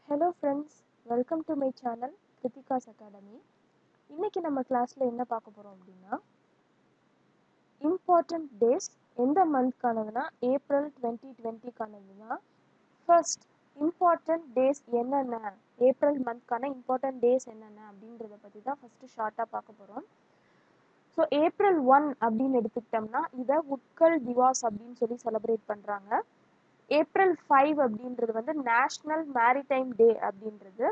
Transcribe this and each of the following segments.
Hello friends, welcome to my channel Kritika's Academy. இன்னைக்கு நம்ம கிளாஸ்ல என்ன பார்க்க போறோம் அப்படின்னா important days எந்த month கானதுன்னா ஏப்ரல் 2020 கானதுன்னா ஃபர்ஸ்ட் important days என்னென்ன ஏப்ரல் month கான important days என்னென்ன அப்படின்றத பத்தி தான் ஃபர்ஸ்ட் ஷார்ட்டா பார்க்க போறோம். ஸோ ஏப்ரல் 1 அப்படின்னு எடுத்துக்கிட்டோம்னா இதை உட்கல் திவாஸ் அப்படின்னு சொல்லி செலிப்ரேட் பண்றாங்க. ஏப்ரல் 5 அப்படின்றது வந்து நேஷனல் மேரிடைம் டே அப்படின்றது.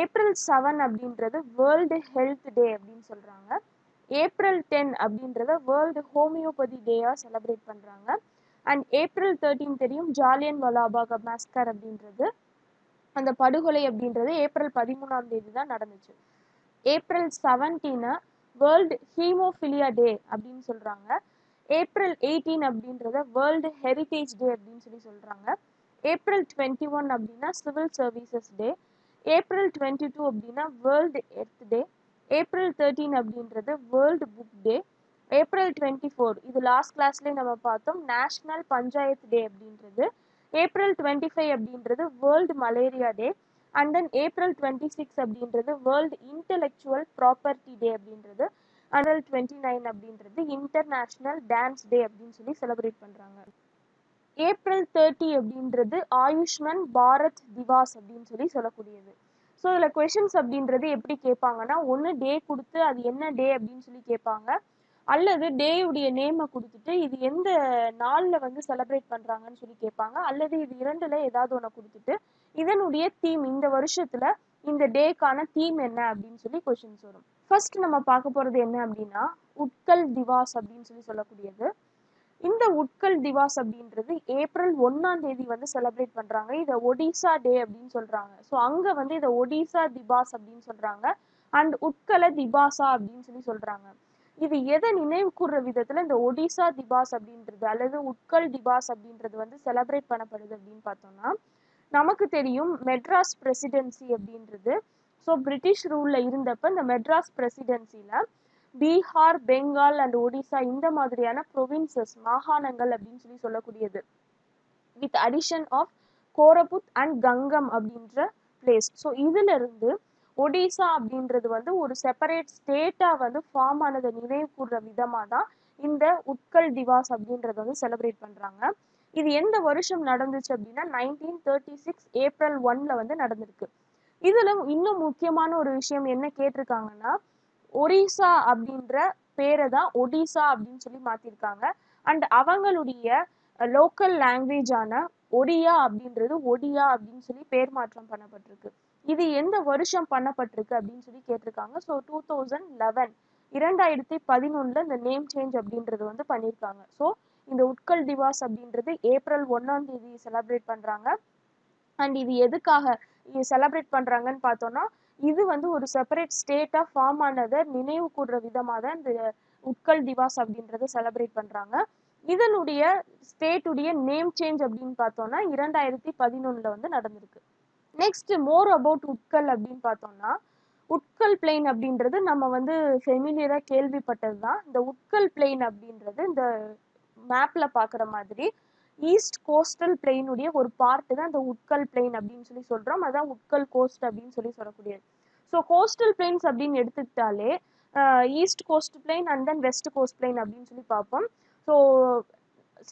ஏப்ரல் 7 அப்படின்றது வேர்ல்டு ஹெல்த் டே அப்படின்னு சொல்றாங்க. ஏப்ரல் 10 அப்படின்றத வேர்ல்டு ஹோமியோபதி டேயா செலிப்ரேட் பண்றாங்க. அண்ட் ஏப்ரல் 13 தெரியும் ஜாலியன் வாலாபாக் மேஸ்கர் அப்படின்றது, அந்த படுகொலை அப்படின்றது ஏப்ரல் 13ஆம் தேதி தான் நடந்துச்சு. ஏப்ரல் 17 வேர்ல்டு ஹீமோஃபிலியா டே அப்படின்னு சொல்றாங்க. ஏப்ரல் 18 அப்படின்றத வேர்ல்டு ஹெரிட்டேஜ் டே அப்படின்னு சொல்லி சொல்றாங்க. ஏப்ரல் 21 அப்படின்னா சிவில் சர்வீசஸ் டே. ஏப்ரல் 22 அப்படின்னா வேர்ல்டு எர்த் டே. ஏப்ரல் 13 அப்படின்றது வேர்ல்டு புக் டே. ஏப்ரல் 24 இது லாஸ்ட் கிளாஸ்லேயே நம்ம பார்த்தோம் நேஷனல் பஞ்சாயத்து டே அப்படின்றது. ஏப்ரல் 25 அப்படின்றது world malaria day. And then April 26 அப்படின்றது வேர்ல்டு இன்டெலெக்சுவல் ப்ராப்பர்ட்டி டே அப்படின்றது. ஏப்ரல் 29 அப்படின்றது இன்டர்நேஷனல் டான்ஸ் டே அப்படின்னு சொல்லி செலிப்ரேட் பண்றாங்க. ஏப்ரல் 30 அப்படின்றது ஆயுஷ்மன் பாரத் திவாஸ் அப்படின்னு சொல்லி சொல்லக்கூடியது. ஸோ இதில் கொஷின்ஸ் அப்படின்றது எப்படி கேட்பாங்கன்னா, ஒன்று டே கொடுத்து அது என்ன டே அப்படின்னு சொல்லி கேட்பாங்க, அல்லது டேயுடைய நேமை கொடுத்துட்டு இது எந்த நாளில் வந்து செலிப்ரேட் பண்ணுறாங்கன்னு சொல்லி கேட்பாங்க, அல்லது இது இரண்டில் ஏதாவது ஒன்று கொடுத்துட்டு இதனுடைய தீம் இந்த வருஷத்தில் இந்த டேக்கான தீம் என்ன அப்படின்னு சொல்லி கொஷின்ஸ் வரும். ஃபர்ஸ்ட் நம்ம பார்க்க போகிறது என்ன அப்படின்னா உட்கல் திவாஸ் அப்படின்னு சொல்லி சொல்லக்கூடியது. இந்த உட்கல் திவாஸ் அப்படின்றது ஏப்ரல் 1ஆம் தேதி வந்து செலிப்ரேட் பண்றாங்க. இதை ஒடிசா டே அப்படின்னு சொல்றாங்க. ஸோ அங்க வந்து இதை ஒடிசா திபாஸ் அப்படின்னு சொல்றாங்க. அண்ட் உட்கல திபாசா அப்படின்னு சொல்லி சொல்றாங்க. இது எதை நினைவு கூறுற விதத்துல இந்த ஒடிசா திபாஸ் அப்படின்றது அல்லது உட்கல் திபாஸ் அப்படின்றது வந்து செலிப்ரேட் பண்ணப்படுது அப்படின்னு பார்த்தோம்னா, நமக்கு தெரியும் மெட்ராஸ் பிரசிடென்சி அப்படின்றது. ஸோ பிரிட்டிஷ் ரூல்ல இருந்தப்ப இந்த மெட்ராஸ் பிரசிடென்சில பீகார், பெங்கால் அண்ட் ஒடிசா இந்த மாதிரியான ப்ரொவின்சஸ் மாகாணங்கள் அப்படின்னு சொல்லி சொல்லக்கூடியது வித் அடிஷன் ஆஃப் கோரபுத் அண்ட் கங்கம் அப்படின்ற பிளேஸ். ஸோ இதுல இருந்து ஒடிசா அப்படின்றது வந்து ஒரு செப்பரேட் ஸ்டேட்டா வந்து ஃபார்ம் ஆனதை நினைவு கூறுற விதமா தான் இந்த உட்கல் திவாஸ் அப்படின்றத வந்து செலிப்ரேட் பண்றாங்க. இது எந்த வருஷம் நடந்துச்சு அப்படின்னா 1936 ஏப்ரல் 1ல வந்து நடந்திருக்கு. இதுல இன்னும் முக்கியமான ஒரு விஷயம் என்ன கேட்டிருக்காங்கன்னா, ஒரிசா அப்படின்ற பேரை தான் ஒடிசா அப்படின்னு சொல்லி மாத்திருக்காங்க. அண்ட் அவங்களுடைய லோக்கல் லாங்குவேஜான ஒடியா அப்படின்றது ஒடியா அப்படின்னு சொல்லி பேர் மாற்றம் பண்ணப்பட்டிருக்கு. இது எந்த வருஷம் பண்ணப்பட்டிருக்கு அப்படின்னு சொல்லி கேட்டிருக்காங்க. ஸோ 2011 2011 இந்த நேம் சேஞ்ச் அப்படின்றது வந்து பண்ணியிருக்காங்க. ஸோ இந்த உட்கல் திவாஸ் அப்படின்றது ஏப்ரல் 1ஆம் தேதி செலிப்ரேட் பண்றாங்க. அண்ட் இது எதுக்காக செலிப்ரேட் பண்றாங்கன்னு பார்த்தோம்னா, இது வந்து ஒரு செப்பரேட் ஸ்டேட்டா ஃபார்ம் ஆனதை நினைவு கூறுற விதமாக தான் இந்த உட்கல் திவாஸ் அப்படின்றத செலிப்ரேட் பண்றாங்க. இதனுடைய ஸ்டேட்டுடைய நேம் சேஞ்ச் அப்படின்னு பார்த்தோம்னா 2011 வந்து நடந்திருக்கு. நெக்ஸ்ட் மோர் அபவுட் உட்கல் அப்படின்னு பார்த்தோம்னா, உட்கல் பிளெயின் அப்படின்றது நம்ம வந்து ஃபெமிலியரா கேள்விப்பட்டது தான். இந்த உட்கல் பிளெயின் அப்படின்றது இந்த மேப்ல பார்க்குற மாதிரி ஈஸ்ட் கோஸ்டல் பிளெயினுடைய ஒரு பார்ட் தான் இந்த உட்கல் பிளெயின் அப்படின்னு சொல்லி சொல்றோம். அதான் உட்கல் கோஸ்ட் அப்படின்னு சொல்லி சொல்லக்கூடியது. ஸோ கோஸ்டல் பிளெயின்ஸ் அப்படின்னு எடுத்துக்கிட்டாலே east coast plain and then west coast plain அப்படின்னு சொல்லி பார்ப்போம். ஸோ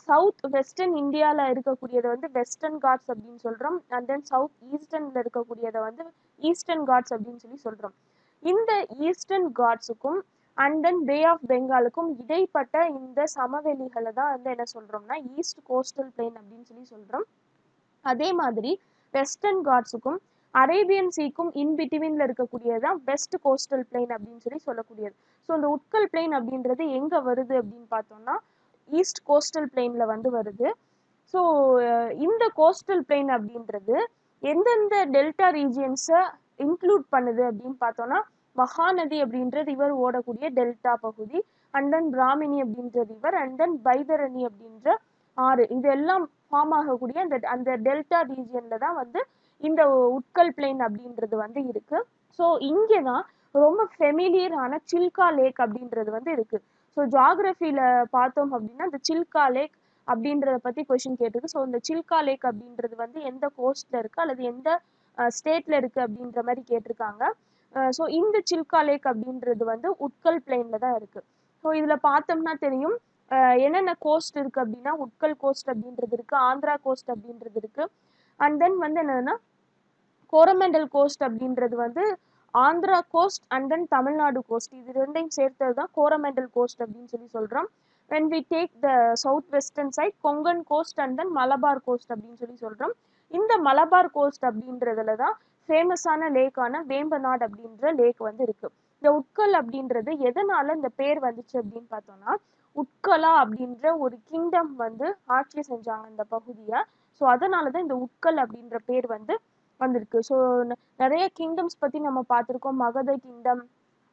சவுத் வெஸ்டர்ன் இந்தியாவில் இருக்கக்கூடியதை வந்து வெஸ்டர்ன் காட்ஸ் அப்படின்னு சொல்றோம். அண்ட் தென் சவுத் ஈஸ்டர்ன்ல இருக்கக்கூடியதை வந்து ஈஸ்டர்ன் காட்ஸ் அப்படின்னு சொல்லி சொல்றோம். இந்த ஈஸ்டர்ன் காட்ஸுக்கும் அண்ட் தென் பே ஆஃப் பெங்காலுக்கும் இடைப்பட்ட இந்த சமவெளிகளை தான் வந்து என்ன சொல்றோம்னா ஈஸ்ட் கோஸ்டல் பிளெயின் அப்படின்னு சொல்லி சொல்றோம். அதே மாதிரி வெஸ்டர்ன் காட்ஸுக்கும் அரேபியன் சீக்கும் இன் பிட்வீன்ல இருக்கக்கூடியதான் வெஸ்ட் கோஸ்டல் பிளெயின் அப்படின்னு சொல்லி சொல்லக்கூடியது. ஸோ இந்த உட்கல் பிளெயின் அப்படின்றது எங்க வருது அப்படின்னு பார்த்தோம்னா ஈஸ்ட் கோஸ்டல் பிளெயின்ல வந்து வருது. ஸோ இந்த கோஸ்டல் பிளெயின் அப்படின்றது எந்தெந்த டெல்டா ரீஜியன்ஸை இன்க்ளூட் பண்ணுது அப்படின்னு பார்த்தோம்னா, மகாநதி அப்படின்ற ரிவர் ஓடக்கூடிய டெல்டா பகுதி, அண்ட் தென் பிராமினி அப்படின்ற ரிவர், அண்ட் தென் பைதரணி அப்படின்ற ஆறு, இதெல்லாம் ஃபார்ம் ஆகக்கூடிய அந்த டெல்டா ரீஜியன்ல தான் வந்து இந்த உட்கல் பிளெயின் அப்படின்றது வந்து இருக்கு. ஸோ இங்கே தான் ரொம்ப ஃபெமிலியரான சில்கா லேக் அப்படின்றது வந்து இருக்கு. ஸோ ஜாகிரபியில பார்த்தோம் அப்படின்னா இந்த சில்கா லேக் அப்படின்றத பத்தி கொஸ்டின் கேட்டிருக்கு. ஸோ இந்த சில்கா லேக் அப்படின்றது வந்து எந்த கோஸ்ட்ல இருக்கு அல்லது எந்த ஸ்டேட்ல இருக்கு அப்படின்ற மாதிரி கேட்டிருக்காங்க. ஸோ இந்த சில்கா லேக் அப்படின்றது வந்து உட்கல் பிளெயின்ல தான் இருக்கு. ஸோ இதுல பார்த்தோம்னா தெரியும் என்னென்ன கோஸ்ட் இருக்கு அப்படின்னா உட்கல் கோஸ்ட் அப்படின்றது இருக்கு, ஆந்திரா கோஸ்ட் அப்படின்றது இருக்கு, அண்ட் தென் வந்து என்னன்னா கோரமண்டல் கோஸ்ட் அப்படின்றது வந்து Andhra coast and then Tamil Nadu coast இது ரெண்டையும் சேர்த்தது தான் கோரமண்டல் கோஸ்ட் அப்படின்னு சொல்லி சொல்றோம். when we take the south western side Konkan coast and then Malabar coast அப்படின்னு சொல்லி சொல்றோம். இந்த மலபார் கோஸ்ட் அப்படின்றதுல தான் ஃபேமஸான லேக்கான வேம்பநாடு அப்படின்ற லேக் வந்து இருக்கு. இந்த உட்கல் அப்படின்றது எதனால இந்த பேர் வந்துச்சு அப்படின்னு பார்த்தோம்னா உட்கலா அப்படின்ற ஒரு கிங்டம் வந்து ஆட்சி செஞ்சாங்க இந்த பகுதியை. ஸோ அதனால தான் இந்த உட்கல் அப்படின்ற பேர் வந்து வந்திருக்கு. ஸோ நிறைய கிங்டம்ஸ் பத்தி நம்ம பார்த்துருக்கோம். மகத கிங்டம்,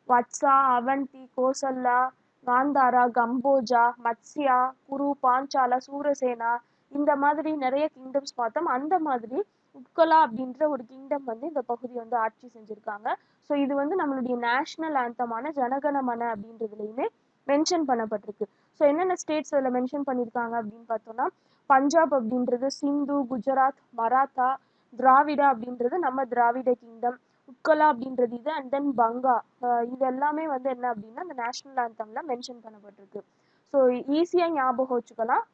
வத்சா, அவந்தி, கோசல்லா, காந்தாரா, கம்போஜா, மத்ஸ்யா, குரு, பாஞ்சாலா, சூரசேனா, இந்த மாதிரி நிறைய கிங்டம்ஸ் பார்த்தோம். அந்த மாதிரி உட்கலா அப்படின்ற ஒரு கிங்டம் வந்து இந்த பகுதியை வந்து ஆட்சி செஞ்சிருக்காங்க. ஸோ இது வந்து நம்மளுடைய நேஷனல் ஆந்தமான ஜனகணமன அப்படின்றதுலையுமே மென்ஷன் பண்ணப்பட்டிருக்கு. ஸோ என்னென்ன ஸ்டேட்ஸ் அதில் மென்ஷன் பண்ணியிருக்காங்க அப்படின்னு பார்த்தோம்னா பஞ்சாப் அப்படின்றது, சிந்து, குஜராத், மராத்தா, திராவிடா அப்படின்றது நம்ம திராவிட கிங்டம், உட்கலா அப்படின்றது இது, அண்ட் தென் பங்கா, இது எல்லாமே வந்து என்ன அப்படின்னா இந்த நேஷனல் ஆந்தம்ல மென்ஷன் பண்ணப்பட்டிருக்கு. ஸோ ஈஸியாக ஞாபகம் வச்சுக்கலாம்.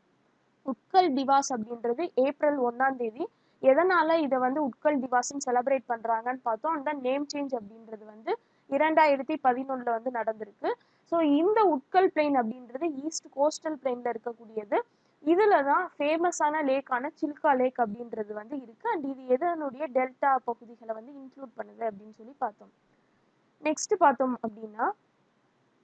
உட்கல் திவாஸ் அப்படின்றது ஏப்ரல் 1 எதனால இதை வந்து உட்கல் திவாஸ்ன்னு செலிப்ரேட் பண்றாங்கன்னு பார்த்தோம். அந்த நேம் சேஞ்ச் அப்படின்றது வந்து 2011 வந்து நடந்திருக்கு. ஸோ இந்த உட்கல் பிளெயின் அப்படின்றது ஈஸ்ட் கோஸ்டல் பிளெயின்ல இருக்கக்கூடியது. இதுல தான் ஃபேமஸான லேக்கான சில்கா லேக் அப்படின்றது வந்து இருக்கு. அண்ட் இது எதனுடைய டெல்டா பகுதிகளை வந்து இன்க்ளூட் பண்ணுது அப்படின்னு சொல்லி பார்த்தோம். நெக்ஸ்ட் பார்த்தோம் அப்படின்னா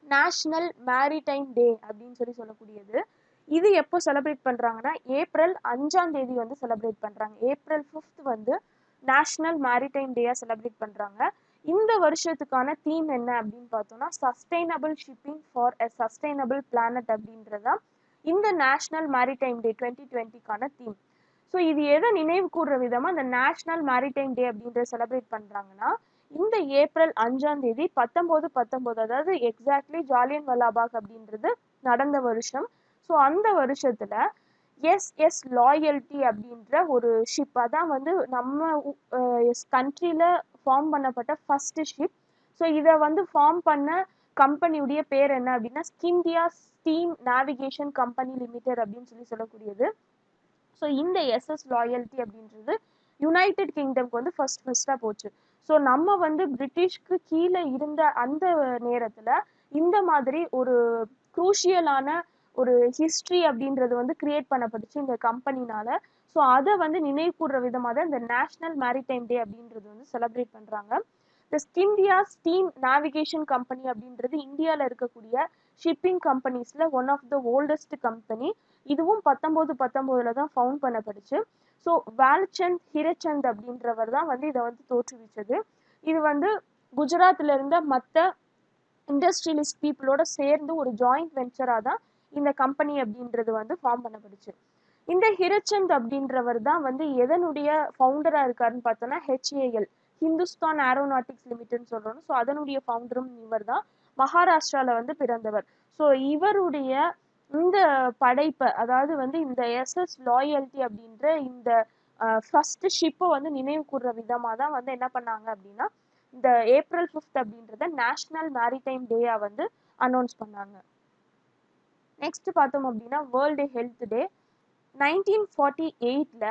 நேஷனல் மேரிடைம் டே அப்படின்னு சொல்லி சொல்லக்கூடியது. இது எப்போ செலிப்ரேட் பண்றாங்கன்னா ஏப்ரல் 5 வந்து செலிப்ரேட் பண்றாங்க. ஏப்ரல் 5 வந்து நேஷனல் மேரிடைம் டேயா செலிப்ரேட் பண்றாங்க. இந்த வருஷத்துக்கான தீம் என்ன அப்படின்னு பார்த்தோம்னா sustainable shipping for a sustainable planet அப்படின்றதா இந்த நேஷனல் மேரிடைம் டே 2020க்கான தீம். ஸோ இது எதை நினைவு கூறுற விதமா இந்த நேஷனல் மேரிடைம் டே அப்படின்றத செலிப்ரேட் பண்றாங்கன்னா இந்த ஏப்ரல் 1919 அதாவது எக்ஸாக்ட்லி ஜாலியன் வாலாபாக் அப்படின்றது நடந்த வருஷம். ஸோ அந்த வருஷத்துல எஸ்எஸ் லாயல்டி அப்படின்ற ஒரு ஷிப் அதான் வந்து நம்ம கண்ட்ரியில ஃபார்ம் பண்ணப்பட்ட ஃபர்ஸ்ட் ஷிப். ஸோ இதை வந்து ஃபார்ம் பண்ண கம்பெனியுடைய பேர் என்ன அப்படின்னா ஸ்கிந்தியா ஸ்டீம் நேவிகேஷன் கம்பெனி லிமிடெட் அப்படின்னு சொல்லி சொல்லக்கூடியது. ஸோ இந்த எஸ்எஸ் லாயல்டி அப்படின்றது யுனைடெட் கிங்டம்க்கு வந்து ஃபர்ஸ்டா போச்சு. ஸோ நம்ம வந்து பிரிட்டிஷ்க்கு கீழே இருந்த அந்த நேரத்துல இந்த மாதிரி ஒரு குரூஷியலான ஒரு ஹிஸ்ட்ரி அப்படின்றது வந்து கிரியேட் பண்ணப்பட்டுச்சு இந்த கம்பெனினால. ஸோ அதை வந்து நினைவு கூறுற விதமாக தான் இந்த நேஷனல் மேரிடைம் டே அப்படின்றது வந்து செலிப்ரேட் பண்றாங்க. இந்த ஸ்கிந்தியா ஸ்டீம் நேவிகேஷன் கம்பெனி அப்படின்றது இந்தியாவில் இருக்கக்கூடிய ஷிப்பிங் கம்பெனிஸ்ல one of the oldest company. இதுவும் 1919 தான் ஃபவுண்ட் பண்ணப்பட்டுச்சு. ஸோ வால்சந்த் ஹிரச்சந்த் அப்படின்றவர் தான் வந்து இதை வந்து தோற்றுவிச்சது. இது வந்து குஜராத்ல இருந்த மற்ற இண்டஸ்ட்ரியலிஸ்ட் பீப்புளோட சேர்ந்து ஒரு ஜாயிண்ட் வெஞ்சரா தான் இந்த கம்பெனி அப்படின்றது வந்து ஃபார்ம் பண்ணப்பட்டுச்சு. இந்த ஹிரச்சந்த் அப்படின்றவர் தான் வந்து எதனுடைய ஃபவுண்டரா இருக்காருன்னு பார்த்தோம்னா HAL ஹிந்துஸ்தான் ஏரோநாட்டிக்ஸ் லிமிடெட்னு சொல்றோம். ஸோ அதனுடைய ஃபவுண்டரும் இவர் தான். மகாராஷ்டிரால வந்து பிறந்தவர். ஸோ இவருடைய இந்த படைப்பை அதாவது வந்து இந்த எஸ்எஸ் லாயல்டி அப்படின்ற இந்த ஃபர்ஸ்ட் ஷிப்பை வந்து நினைவு கூறுற விதமாக தான் வந்து என்ன பண்ணாங்க அப்படின்னா இந்த ஏப்ரல் 5 அப்படின்றத நேஷனல் மேரிடைம் டேயா வந்து அனௌன்ஸ் பண்ணாங்க. நெக்ஸ்ட் பார்த்தோம் அப்படின்னா வேர்ல்டு ஹெல்த் டே 1948ல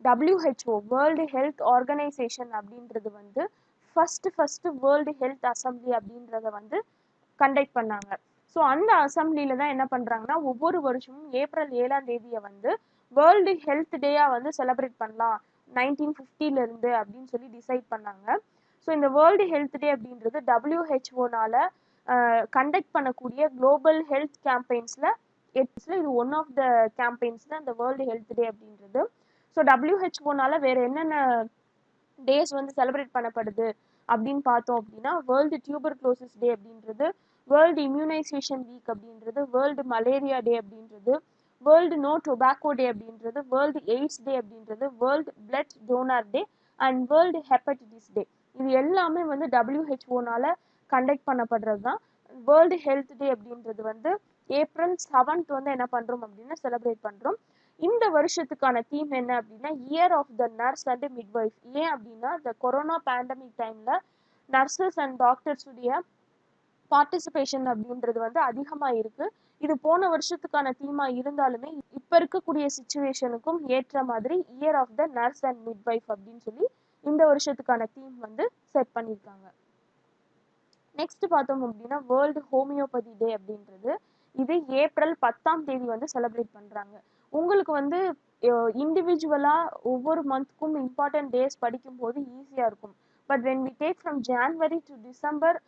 WHO வேர்ல்டு ஹெல்த் ஆர்கனைசேஷன் அப்படின்றது வந்து ஃபர்ஸ்ட் வேர்ல்டு ஹெல்த் அசம்பிளி அப்படின்றத வந்து கண்டக்ட் பண்ணாங்க. ஸோ அந்த அசம்பிளியில தான் என்ன பண்றாங்கன்னா ஒவ்வொரு வருஷமும் ஏப்ரல் 7 வந்து வேர்ல்டு ஹெல்த் டேயா வந்து செலிப்ரேட் பண்ணலாம் 1950ல இருந்து அப்படின்னு சொல்லி டிசைட் பண்ணாங்க. ஸோ இந்த வேர்ல்டு ஹெல்த் டே அப்படின்றது WHO கண்டக்ட் பண்ணக்கூடிய குளோபல் ஹெல்த் கேம்பெயின்ஸ்ல இது ஒன் ஆஃப் த கேம்பெயின்ஸ் தான் இந்த வேர்ல்டு ஹெல்த் டே அப்படின்றது. ஸோ WHO வேற என்னென்ன டேஸ் வந்து செலிப்ரேட் பண்ணப்படுது அப்படின்னு பார்த்தோம் அப்படின்னா வேர்ல்டு டியூபர்குலோசிஸ் டே அப்படின்றது, வேர்ல்டு இம்யூனைசேஷன் வீக் அப்படின்றது, வேர்ல்டு மலேரியா டே அப்படின்றது, வேர்ல்டு நோ டொபாக்கோ டே அப்படின்றது, வேர்ல்டு எய்ட்ஸ் டே அப்படின்றது, world blood donor day and world hepatitis day. இது எல்லாமே வந்து WHO கண்டக்ட் பண்ணப்படுறது தான். வேர்ல்டு ஹெல்த் டே அப்படின்றது வந்து ஏப்ரல் 7 வந்து என்ன பண்றோம் அப்படின்னா செலிப்ரேட் பண்றோம். இந்த வருஷத்துக்கான தீம் என்ன அப்படின்னா year of the nurse and midwife. ஏன் அப்படின்னா இந்த கொரோனா பேண்டமிக் டைம்ல நர்சஸ் அண்ட் டாக்டர்ஸ் உடைய பார்ட்டிசிபேஷன் அப்படின்றது வந்து அதிகமா இருக்கு. இது போன வருஷத்துக்கான தீமா இருந்தாலுமே இப்ப இருக்கக்கூடிய சிச்சுவேஷனுக்கும் ஏற்ற மாதிரி year of the nurse and midwife அப்படின்னு சொல்லி இந்த வருஷத்துக்கான தீம் வந்து செட் பண்ணியிருக்காங்க. நெக்ஸ்ட் பார்த்தோம் அப்படின்னா வேர்ல்டு ஹோமியோபதி டே அப்படின்றது இது ஏப்ரல் 10 வந்து செலிப்ரேட் பண்றாங்க. உங்களுக்கு வந்து இண்டிவிஜுவலா ஒவ்வொரு மந்த்க்கும் இம்பார்ட்டன்ட் டேஸ் படிக்கும்போது ஈஸியா இருக்கும். But when we take from January to December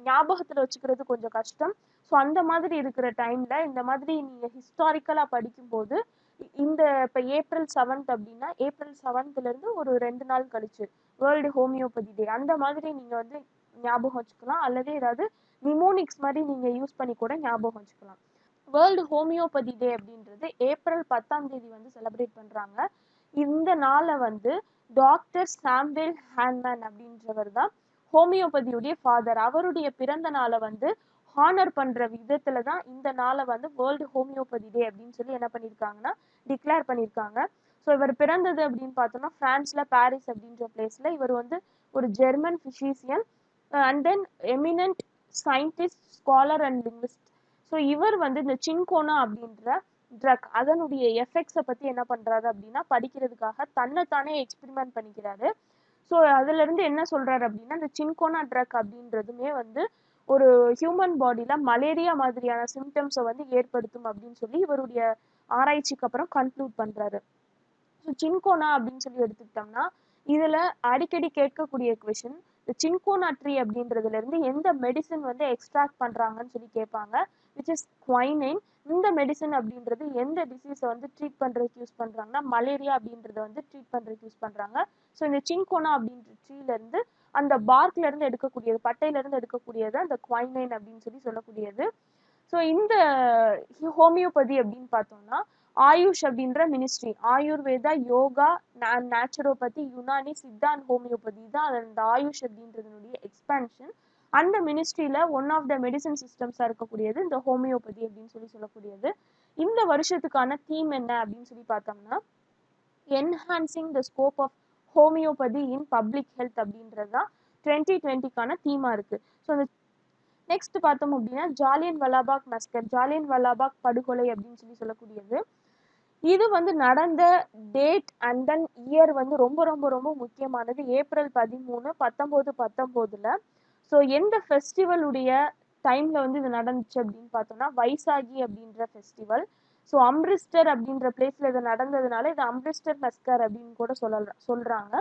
ஞாபகத்துல வச்சுக்கிறது கொஞ்சம் கஷ்டம். ஸோ அந்த மாதிரி இருக்கிற டைம்ல இந்த மாதிரி நீங்க ஹிஸ்டாரிக்கலா படிக்கும்போது இந்த இப்போ ஏப்ரல் 7 அப்படின்னா ஏப்ரல் 7 இருந்து ஒரு 2 நாள் கழிச்சு வேர்ல்டு ஹோமியோபதி டே அந்த மாதிரி நீங்க வந்து ஞாபகம் வச்சுக்கலாம். அல்லது ஏதாவது நிமோனிக்ஸ் மாதிரி நீங்க யூஸ் பண்ணி கூட ஞாபகம் வச்சுக்கலாம். வேர்ல்டு ஹோமியோபதி டே அப்படின்றது ஏப்ரல் 10 வந்து செலிப்ரேட் பண்றாங்க. இந்த நாளை வந்து டாக்டர் சாம்வெல் ஹான்மேன் அப்படின்றவர் தான் ஹோமியோபதியுடைய ஃபாதர். அவருடைய பிறந்த நாளை வந்து ஹானர் பண்ற விதத்துல தான் இந்த நாளை வந்து வேர்ல்டு ஹோமியோபதி டே அப்படின்னு சொல்லி என்ன பண்ணியிருக்காங்கன்னா டிக்ளேர் பண்ணியிருக்காங்க. ஸோ இவர் பிறந்தது அப்படின்னு பார்த்தோம்னா பிரான்ஸ்ல பாரிஸ் அப்படின்ற பிளேஸ்ல. இவர் வந்து ஒரு German physician and then eminent scientist, scholar and linguist. So இவர் வந்து இந்த சின்கோனா அப்படின்ற ட்ரக் அதனுடைய எஃபெக்ட்ஸை பற்றி என்ன பண்ணுறாரு அப்படின்னா படிக்கிறதுக்காக தன்னைத்தானே எக்ஸ்பெரிமெண்ட் பண்ணிக்கிறாரு. ஸோ அதுல இருந்து என்ன சொல்றாரு அப்படின்னா இந்த சின்கோனா ட்ரக் அப்படின்றதுமே வந்து ஒரு ஹியூமன் பாடியில மலேரியா மாதிரியான சிம்டம்ஸை வந்து ஏற்படுத்தும் அப்படின்னு சொல்லி இவருடைய ஆராய்ச்சிக்கு அப்புறம் கன்க்ளூட் பண்றாரு. ஸோ சின்கோனா அப்படின்னு சொல்லி எடுத்துக்கிட்டோம்னா இதுல அடிக்கடி கேட்கக்கூடிய கொஷின் இந்த சின்கோனா ட்ரீ அப்படின்றதுல இருந்து எந்த மெடிசன் வந்து எக்ஸ்ட்ராக்ட் பண்றாங்கன்னு சொல்லி கேட்பாங்க. Which is quinine. இந்த மெடிசன் அப்படின்றது எந்த டிசீஸை வந்து ட்ரீட் பண்றதுக்கு யூஸ் பண்றாங்கன்னா மலேரியா அப்படின்றத வந்து ட்ரீட் பண்றதுக்கு யூஸ் பண்றாங்க. ஸோ இந்த சின்கோனா அப்படின்ற ட்ரீல இருந்து அந்த பார்க்ல இருந்து எடுக்கக்கூடியது, பட்டையில இருந்து எடுக்கக்கூடியது அந்த குவைனைன் அப்படின்னு சொல்லி சொல்லக்கூடியது. ஸோ இந்த ஹோமியோபதி அப்படின்னு பார்த்தோம்னா ஆயுஷ் அப்படின்ற ministry, Ayurveda, yoga, naturopathy, Unani, Siddha and homeopathy தான் அந்த ஆயுஷ் அப்படின்றதுனுடைய எக்ஸ்பான்ஷன். அந்த மினிஸ்ட்ரியில ஒன் ஆஃப் த மெடிசன் சிஸ்டம்ஸா இருக்கக்கூடியது இந்த ஹோமியோபதி அப்படின்னு சொல்லி சொல்லக்கூடியது. இந்த வருஷத்துக்கான தீம் என்ன அப்படின்னு சொல்லி பார்த்தோம்னா enhancing the scope of homeopathy in public health அப்படின்றது தான் 2020க்கான தீமா இருக்கு. ஸோ அந்த நெக்ஸ்ட் பார்த்தோம் அப்படின்னா ஜாலியன் வாலாபாக் மஸ்கர், ஜாலியன் வாலாபாக் படுகொலை அப்படின்னு சொல்லி சொல்லக்கூடியது. இது வந்து நடந்த டேட் அண்ட் தென் இயர் வந்து ரொம்ப ரொம்ப ரொம்ப முக்கியமானது. ஏப்ரல் 13, 1919. ஸோ எந்த ஃபெஸ்டிவலுடைய டைம்ல வந்து இது நடந்துச்சு அப்படின்னு பார்த்தோம்னா வைசாகி அப்படின்ற ஃபெஸ்டிவல். ஸோ அம்ரிஸ்டர் அப்படின்ற பிளேஸ்ல இது நடந்ததுனால இது அம்ரிஸ்டர் மஸ்கர் அப்படின்னு கூட சொல்றாங்க.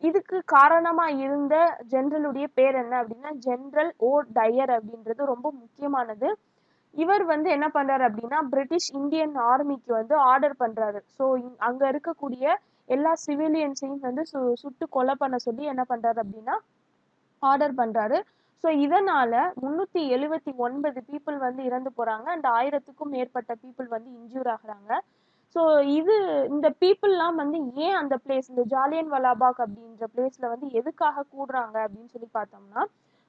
இதுக்கு காரணமா இருந்த ஜெனரலுடைய பேர் என்ன அப்படின்னா ஜெனரல் ஓ டயர் அப்படின்றது ரொம்ப முக்கியமானது. இவர் வந்து என்ன பண்றாரு அப்படின்னா பிரிட்டிஷ் இந்தியன் ஆர்மிக்கு வந்து ஆர்டர் பண்றாரு. ஸோ அங்க இருக்கக்கூடிய எல்லா சிவிலியன்ஸையும் வந்து சுட்டு கொலை பண்ண சொல்லி என்ன பண்றாரு அப்படின்னா ஆர்டர் பண்றாரு. ஸோ இதனால 379 பீப்புள் வந்து இறந்து போறாங்க அண்ட் 1000க்கும் மேற்பட்ட பீப்புள் வந்து இன்ஜூர் ஆகுறாங்க. ஸோ இந்த பீப்புள்லாம் வந்து ஏன் அந்த பிளேஸ் இந்த ஜாலியன் வாலாபாக் அப்படின்ற பிளேஸ்ல வந்து எதுக்காக கூடுறாங்க அப்படின்னு சொல்லி பார்த்தோம்னா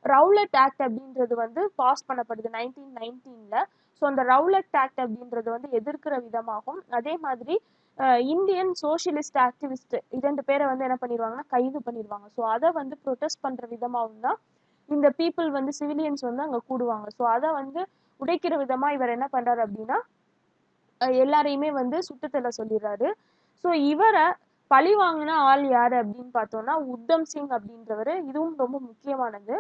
ரவுலட் ஆக்ட் அப்படின்றது வந்து பாஸ் பண்ணப்படுது 1919. ஸோ அந்த ரவுலட் ஆக்ட் அப்படின்றது வந்து எதிர்க்கிற விதமாகும். அதே மாதிரி இந்தியன் சோசியலிஸ்ட் ஆக்டிவிஸ்ட் 2 பேரை வந்து என்ன பண்ணிடுவாங்கன்னா கைது பண்ணிடுவாங்க. ஸோ அதை வந்து ப்ரொடெஸ்ட் பண்ற விதமாகவும் தான் இந்த பீப்புள் வந்து சிவிலியன்ஸ் வந்து அங்க கூடுவாங்க. ஸோ அதை வந்து உடைக்கிற விதமா இவர் என்ன பண்றாரு அப்படின்னா எல்லாரையுமே வந்து சுட்டுத்தள்ள சொல்லிடுறாரு. ஸோ இவரை பழி வாங்கின ஆள் யாரு அப்படின்னு பார்த்தோம்னா உத்தம் சிங் அப்படின்றவர். இதுவும் ரொம்ப முக்கியமானது.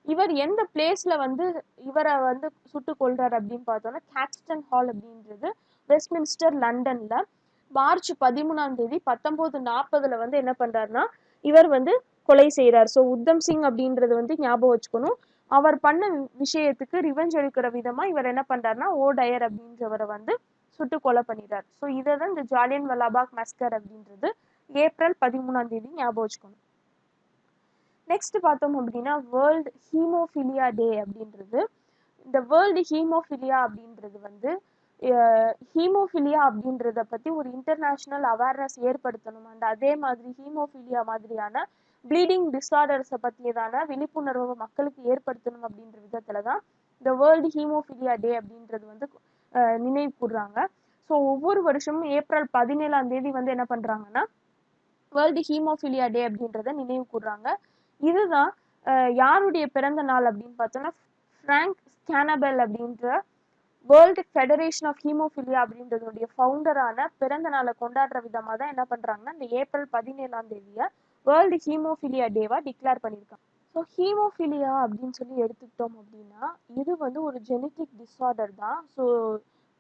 இவர் எந்த பிளேஸ்ல வந்து இவரை வந்து சுட்டு கொள்றாரு அப்படின்னு பார்த்தோம்னா கேக்ஸ்டன் ஹால் அப்படின்றது வெஸ்ட்மின்ஸ்டர் லண்டன்ல மார்ச் 13 1940 வந்து என்ன பண்றாருன்னா இவர் வந்து கொலை செய்யறார். ஸோ உத்தம் சிங் அப்படின்றது வந்து ஞாபகம் வச்சுக்கணும். அவர் பண்ண விஷயத்துக்கு ரிவெஞ்ச் எடுக்கிற விதமா இவர் என்ன பண்றாருன்னா ஓ டயர் அப்படின்றவரை வந்து சுட்டு கொலை பண்ணிடுறார். ஸோ இதை தான் இந்த ஜாலியன் வாலாபாக் மஸ்கர் அப்படின்றது ஏப்ரல் 13 ஞாபகம் வச்சுக்கணும். நெக்ஸ்ட் பார்த்தோம் அப்படின்னா வேர்ல்டு ஹீமோஃபிலியா டே அப்படின்றது. இந்த வேர்ல்டு ஹீமோஃபிலியா அப்படின்றது வந்து ஹீமோஃபிலியா அப்படின்றத பத்தி ஒரு இன்டர்நேஷனல் அவேர்னஸ் ஏற்படுத்தணும். அண்ட் அதே மாதிரி ஹீமோஃபிலியா மாதிரியான ப்ளீடிங் டிஸார்டர்ஸை பற்றியதான விழிப்புணர்வு மக்களுக்கு ஏற்படுத்தணும் அப்படின்ற விதத்துல தான் இந்த வேர்ல்டு ஹீமோஃபிலியா டே அப்படின்றது வந்து நினைவு கூறுறாங்க. ஸோ ஒவ்வொரு வருஷமும் ஏப்ரல் 17ஆம் தேதி வந்து என்ன பண்றாங்கன்னா வேர்ல்டு ஹீமோஃபிலியா டே அப்படின்றத நினைவு கூர்றாங்க. இதுதான் யாருடைய பிறந்த நாள் அப்படின்னு பார்த்தோம்னா ஃப்ராங்க் ஸ்கேனபெல் அப்படின்ற வேர்ல்டு ஃபெடரேஷன் ஆஃப் ஹீமோஃபிலியா அப்படின்றதுடைய ஃபவுண்டரான பிறந்த நாளை கொண்டாடுற விதமாக தான் என்ன பண்றாங்கன்னா இந்த ஏப்ரல் 17ஆம் தேதியை வேர்ல்டு ஹீமோஃபிலியா டேவா டிக்ளேர் பண்ணியிருக்காங்க. ஸோ ஹீமோஃபிலியா அப்படின்னு சொல்லி எடுத்துக்கிட்டோம் அப்படின்னா இது வந்து ஒரு ஜெனட்டிக் டிஸார்டர் தான். ஸோ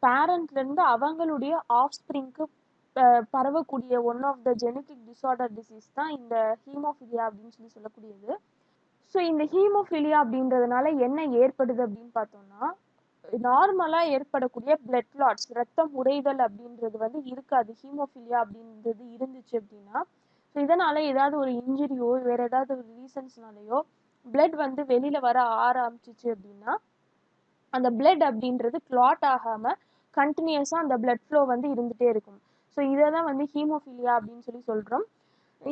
பேரண்ட்லேருந்து அவங்களுடைய ஆஃப்ஸ்பிரிங்க்கு பரவக்கூடிய one of the genetic disorder disease தான் இந்த ஹீமோஃபிலியா அப்படின்னு சொல்லி சொல்லக்கூடியது. ஸோ இந்த ஹீமோஃபிலியா அப்படின்றதுனால என்ன ஏற்படுது அப்படின்னு பார்த்தோம்னா நார்மலாக ஏற்படக்கூடிய பிளட் கிளாட்ஸ் ரத்தம் உறைதல் அப்படின்றது வந்து இருக்காது. ஹீமோஃபிலியா அப்படின்றது இருந்துச்சு அப்படின்னா ஸோ இதனால ஏதாவது ஒரு இன்ஜுரியோ வேற ஏதாவது ஒரு ரீசன்ஸ்னாலேயோ பிளட் வந்து வெளியில வர ஆரம்பிச்சிச்சு அப்படின்னா அந்த பிளட் அப்படின்றது கிளாட் ஆகாம கண்டினியூஸா அந்த பிளட் ஃப்ளோ வந்து இருந்துட்டே இருக்கும். ஸோ இதை தான் வந்து ஹீமோஃபிலியா அப்படின்னு சொல்லி சொல்றோம்.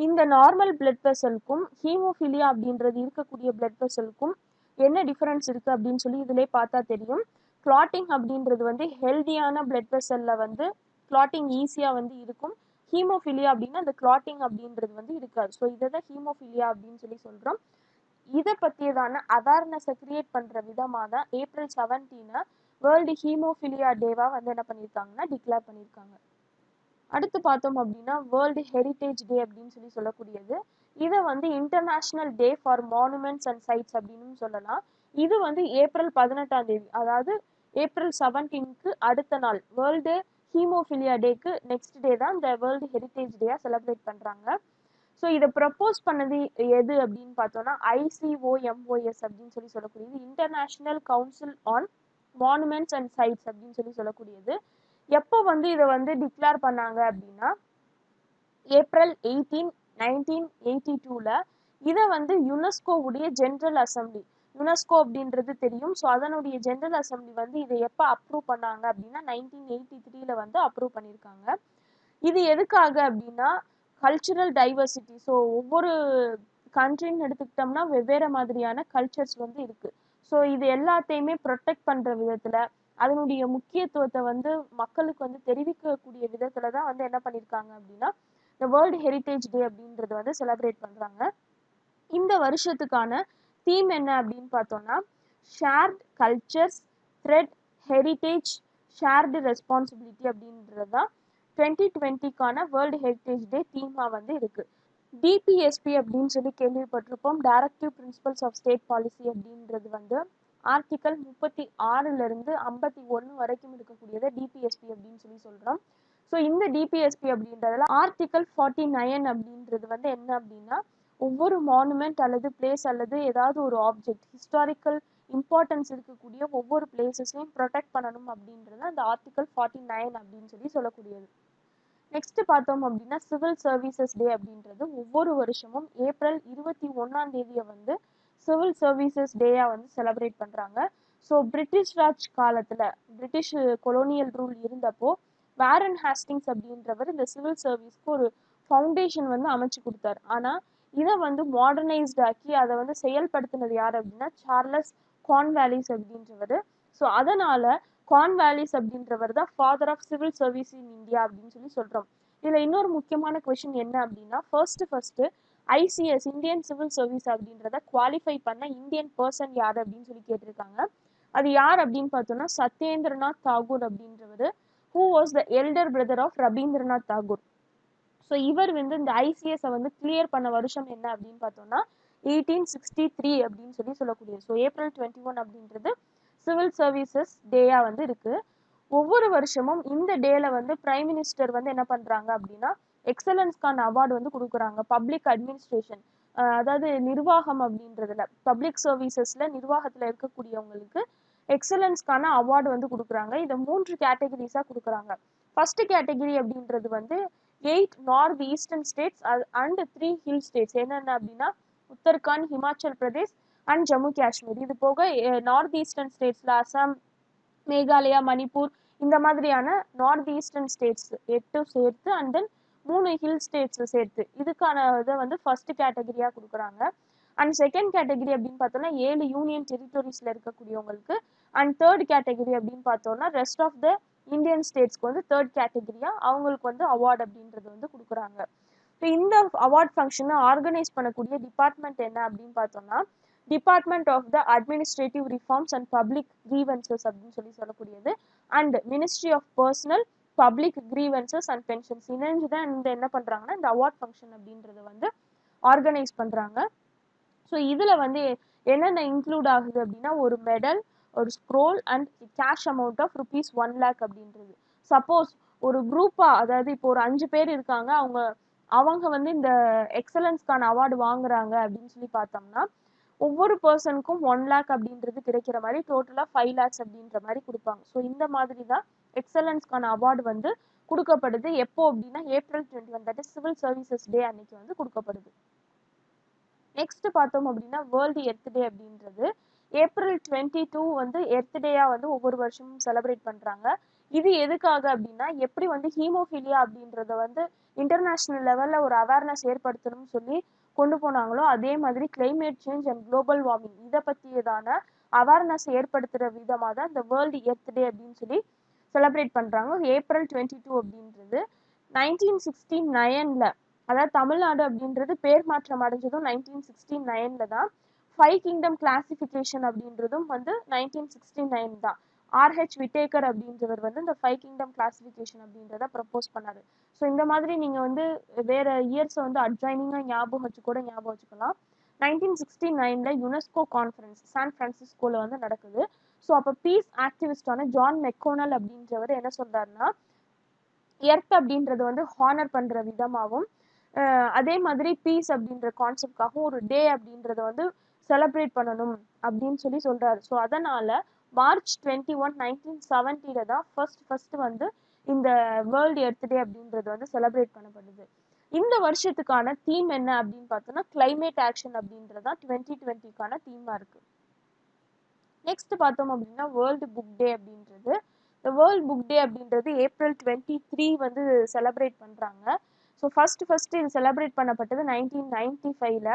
இந்த நார்மல் பிளட் வெசலுக்கும் ஹீமோஃபிலியா அப்படின்றது இருக்கக்கூடிய பிளட் வெசலுக்கும் என்ன டிஃபரன்ஸ் இருக்கு அப்படின்னு சொல்லி இதிலே பார்த்தா தெரியும். கிளாட்டிங் அப்படின்றது வந்து ஹெல்தியான பிளட் வெசல்ல வந்து கிளாட்டிங் ஈஸியா வந்து இருக்கும். ஹீமோஃபிலியா அப்படின்னா அந்த கிளாட்டிங் அப்படின்றது வந்து இருக்காது. ஸோ இதை தான் ஹீமோஃபிலியா அப்படின்னு சொல்லி சொல்றோம். இதை பற்றியதான அவேர்னஸை கிரியேட் பண்ற விதமாக தான் ஏப்ரல் 17 வேர்ல்டு ஹீமோஃபிலியா டேவா வந்து என்ன பண்ணியிருக்காங்கன்னா டிக்ளேர் பண்ணியிருக்காங்க. அடுத்து பார்த்தோம் அப்படின்னா வேர்ல்டு ஹெரிட்டேஜ் டே அப்படின்னு சொல்லி சொல்லக்கூடியது. இதை வந்து international day for monuments and sites அப்படின்னு சொல்லலாம். இது வந்து ஏப்ரல் 18ஆம் தேதி அதாவது ஏப்ரல் 17க்கு அடுத்த நாள் வேர்ல்டு ஹீமோஃபிலியா டேக்கு நெக்ஸ்ட் டே தான் இந்த வேர்ல்டு ஹெரிட்டேஜ் டேயா செலிப்ரேட் பண்றாங்க. ஸோ இதை ப்ரப்போஸ் பண்ணது எது அப்படின்னு பார்த்தோம்னா ICOMOS அப்படின்னு சொல்லி சொல்லக்கூடியது international council on monuments and sites அப்படின்னு சொல்லி சொல்லக்கூடியது. எப்போ வந்து இதை வந்து டிக்ளேர் பண்ணாங்க அப்படின்னா ஏப்ரல் 18, 1982 இதை வந்து யுனெஸ்கோவுடைய ஜென்ரல் அசம்பிளி யுனெஸ்கோ அப்படின்றது தெரியும். ஸோ அதனுடைய ஜென்ரல் அசம்பிளி வந்து இதை எப்போ அப்ரூவ் பண்ணாங்க அப்படின்னா 1983 வந்து அப்ரூவ் பண்ணியிருக்காங்க. இது எதுக்காக அப்படின்னா கல்ச்சுரல் டைவர்சிட்டி. ஸோ ஒவ்வொரு கண்ட்ரின்னு எடுத்துக்கிட்டோம்னா வெவ்வேறு மாதிரியான கல்ச்சர்ஸ் வந்து இருக்கு. ஸோ இது எல்லாத்தையுமே ப்ரொடெக்ட் பண்ற விதத்துல அதனுடைய முக்கியத்துவத்தை வந்து மக்களுக்கு வந்து தெரிவிக்கக்கூடிய விதத்துல தான் வந்து என்ன பண்ணியிருக்காங்க அப்படின்னா இந்த வேர்ல்டு ஹெரிட்டேஜ் டே அப்படின்றது வந்து செலிப்ரேட் பண்றாங்க. இந்த வருஷத்துக்கான தீம் என்ன அப்படின்னு பார்த்தோம்னா shared cultures shared heritage shared responsibility அப்படின்றது தான் 2020க்கான வேர்ல்டு ஹெரிட்டேஜ் டே தீமா வந்து இருக்கு. டிபிஎஸ்பி அப்படின்னு சொல்லி கேள்விப்பட்டிருப்போம். Directive principles of state policy அப்படின்றது வந்து ஆர்டிகல் 36 51 வரைக்கும் இருக்கக்கூடியதை டிபிஎஸ்பி அப்படின்னு சொல்லி சொல்றோம். ஸோ இந்த டிபிஎஸ்பி அப்படின்றதுல ஆர்டிகல் 49 அப்படின்றது வந்து என்ன அப்படின்னா ஒவ்வொரு மானுமெண்ட் அல்லது பிளேஸ் அல்லது ஏதாவது ஒரு ஆப்ஜெக்ட் ஹிஸ்டாரிக்கல் இம்பார்ட்டன்ஸ் இருக்கக்கூடிய ஒவ்வொரு பிளேசஸையும் ப்ரொடெக்ட் பண்ணணும் அப்படின்றது அந்த ஆர்டிகல் 49 அப்படின்னு சொல்லி சொல்லக்கூடியது. நெக்ஸ்ட் பார்த்தோம் அப்படின்னா சிவில் சர்வீசஸ் டே அப்படின்றது ஒவ்வொரு வருஷமும் ஏப்ரல் 21ஆம் தேதியை வந்து சிவில் சர்வீசஸ் டேயா வந்து செலிப்ரேட் பண்றாங்க. ஸோ பிரிட்டிஷ் ராஜ் காலத்துல பிரிட்டிஷ் கொலோனியல் ரூல் இருந்தப்போ வாரன் ஹாஸ்டிங்ஸ் அப்படின்றவர் இந்த சிவில் சர்வீஸ்க்கு ஒரு ஃபவுண்டேஷன் வந்து அமைச்சு கொடுத்தாரு. ஆனா இதை வந்து மாடர்னைஸ்ட் ஆக்கி அதை வந்து செயல்படுத்தினது யார் அப்படின்னா சார்லஸ் கார்ன்வாலிஸ் அப்படின்றவர். ஸோ அதனால கார்ன்வாலிஸ் அப்படின்றவர் தான் father of civil service in India அப்படின்னு சொல்லி சொல்றோம். இதுல இன்னொரு முக்கியமான கொஸ்டின் என்ன அப்படின்னா first ICS Indian civil service அப்படின்றத குவாலிஃபை பண்ண இந்தியன் பர்சன் யார் அப்படின்னு சொல்லி கேட்டிருக்காங்க. அது யார் அப்படின்னு பார்த்தோம்னா சத்யேந்திரநாத் தாகூர் அப்படின்றவர் who was the elder brother of Rabindranath Tagore. So இவர் வந்து இந்த ICS வந்து கிளியர் பண்ண வருஷம் என்ன அப்படின்னு பார்த்தோம்னா 1863 அப்படின்னு சொல்லி சொல்லக்கூடியது. ஸோ ஏப்ரல் 21 அப்படின்றது சிவில் சர்வீசஸ் டேயா வந்து இருக்கு. ஒவ்வொரு வருஷமும் இந்த டேல வந்து பிரைம் மினிஸ்டர் வந்து என்ன பண்றாங்க அப்படின்னா எக்ஸலன்ஸ்க்கான அவார்டு வந்து கொடுக்குறாங்க. பப்ளிக் அட்மினிஸ்ட்ரேஷன் அதாவது நிர்வாகம் அப்படின்றதுல பப்ளிக் சர்வீசஸ்ல நிர்வாகத்துல இருக்கக்கூடியவங்களுக்கு எக்ஸலன்ஸ்க்கான அவார்டு வந்து கொடுக்குறாங்க. இதை 3 கேட்டகரிஸா கொடுக்குறாங்க. ஃபர்ஸ்ட் கேட்டகரி அப்படின்றது வந்து 8 north eastern states and 3 hill states என்னென்ன அப்படின்னா உத்தரகாண்ட் ஹிமாச்சல் பிரதேஷ் அண்ட் ஜம்மு காஷ்மீர். இது போக நார்த் ஈஸ்டர்ன் ஸ்டேட்ஸ்ல அசாம் மேகாலயா மணிப்பூர் இந்த மாதிரியான நார்த் ஈஸ்டர்ன் ஸ்டேட்ஸ் 8 சேர்த்து அண்ட் தென் 3 ஹில் ஸ்டேட்ஸ் சேர்த்து இதுக்கான இதை வந்து ஃபர்ஸ்ட் கேட்டகரியா கொடுக்குறாங்க. அண்ட் செகண்ட் கேட்டகரி அப்படின்னு பார்த்தோம்னா 7 யூனியன் டெரிட்டோரிஸ்ல இருக்கக்கூடியவங்களுக்கு அண்ட் தேர்ட் கேட்டகரி அப்படின்னு பார்த்தோம்னா ரெஸ்ட் ஆஃப் த இந்தியன் ஸ்டேட்ஸ்க்கு வந்து தேர்ட் கேட்டகரியா அவங்களுக்கு வந்து அவார்டு அப்படின்றது வந்து கொடுக்குறாங்க. ஸோ இந்த அவார்ட் ஃபங்க்ஷனை ஆர்கனைஸ் பண்ணக்கூடிய டிபார்ட்மெண்ட் என்ன அப்படின்னு பார்த்தோம்னா department of the administrative reforms and public grievances அப்படின்னு சொல்லக்கூடியது and ministry of personnel public grievances and pensions இணைஞ்சு தான் இந்த என்ன பண்ணுறாங்கன்னா இந்த அவார்ட் ஃபங்க்ஷன் அப்படின்றத வந்து ஆர்கனைஸ் பண்ணுறாங்க. ஸோ இதில் வந்து என்னென்ன இன்க்ளூட் ஆகுது அப்படின்னா ஒரு மெடல், ஒரு scroll and cash amount of ₹1 lakh அப்படின்றது. சப்போஸ் ஒரு குரூப்பாக, அதாவது இப்போ ஒரு 5 பேர் இருக்காங்க, அவங்க வந்து இந்த எக்ஸலன்ஸ்க்கான அவார்டு வாங்குறாங்க அப்படின்னு சொல்லி பார்த்தோம்னா ஒவ்வொரு பர்சனுக்கும் 1 lakh அப்படின்றது கிடைக்கிற மாதிரி டோட்டலாக 5 lakhs அப்படின்ற மாதிரி கொடுப்பாங்க. ஸோ இந்த மாதிரி தான் எக்ஸலன்ஸ்க்கான அவார்டு வந்து கொடுக்கப்படுது. எப்போ அப்படின்னா April 21, that is civil services day அன்னைக்கு வந்து கொடுக்கப்படுது. நெக்ஸ்ட் பார்த்தோம் அப்படின்னா வேர்ல்டு எர்த் டே அப்படின்றது April 22 வந்து எர்த் டேயா வந்து ஒவ்வொரு வருஷமும் செலிப்ரேட் பண்றாங்க. இது எதுக்காக அப்படின்னா எப்படி வந்து ஹீமோஃபீலியா அப்படின்றத வந்து இன்டர்நேஷனல் லெவல்ல ஒரு அவேர்னஸ் ஏற்படுத்தணும்னு சொல்லி கொண்டு போனாங்களோ அதே மாதிரி climate change and global warming இதை பற்றியதான அவேர்னஸ் ஏற்படுத்துகிற விதமாக தான் இந்த வேர்ல்டு எர்த் டே அப்படின்னு சொல்லி செலிப்ரேட் பண்ணுறாங்க. April 22 அப்படின்றது 1969ல், அதாவது தமிழ்நாடு அப்படின்றது பேர் மாற்றம் அடைஞ்சதும் 1969ல் தான். 5 கிங்டம் கிளாசிஃபிகேஷன் அப்படின்றதும் வந்து 1969 தான். ஆர்ஹெச் விட்டேக்கர் அப்படின்றவர் வந்து இந்த 5 கிங்டம் கிளாசிஃபிகேஷன் அப்படின்றத ப்ரப்போஸ் பண்ணாரு. ஸோ இந்த மாதிரி நீங்கள் வந்து வேற இயர்ஸை வந்து அட்ஜாயினிங்காக ஞாபகம் வச்சுக்கலாம். 1969ல் யுனெஸ்கோ கான்ஃபரன்ஸ் சான் பிரான்சிஸ்கோவில் வந்து நடக்குது. ஸோ அப்போ பீஸ் ஆக்டிவிஸ்டான ஜான் மெக்கோனல் அப்படின்றவர் என்ன சொல்றாருன்னா எர்த் அப்படின்றது வந்து ஹானர் பண்ணுற விதமாகவும் அதே மாதிரி பீஸ் அப்படின்ற கான்செப்ட்காகவும் ஒரு டே அப்படின்றத வந்து செலிப்ரேட் பண்ணணும் அப்படின்னு சொல்லி சொல்றாரு. ஸோ அதனால March 21, 1970 தான் ஃபர்ஸ்ட் வந்து இந்த வேர்ல்டு எர்த் டே அப்படின்றது வந்து செலிப்ரேட் பண்ணப்படுது. இந்த வருஷத்துக்கான தீம் என்ன அப்படின்னு பார்த்தோம்னா கிளைமேட் ஆக்ஷன் அப்படின்றதான் 2020க்கான தீமா இருக்கு. நெக்ஸ்ட் பார்த்தோம் அப்படின்னா வேர்ல்டு புக் டே அப்படின்றது. இந்த வேர்ல்டு புக் டே அப்படின்றது April 23 வந்து செலிப்ரேட் பண்றாங்க. ஸோ ஃபர்ஸ்ட் இது செலிப்ரேட் பண்ணப்பட்டது 1995ல்.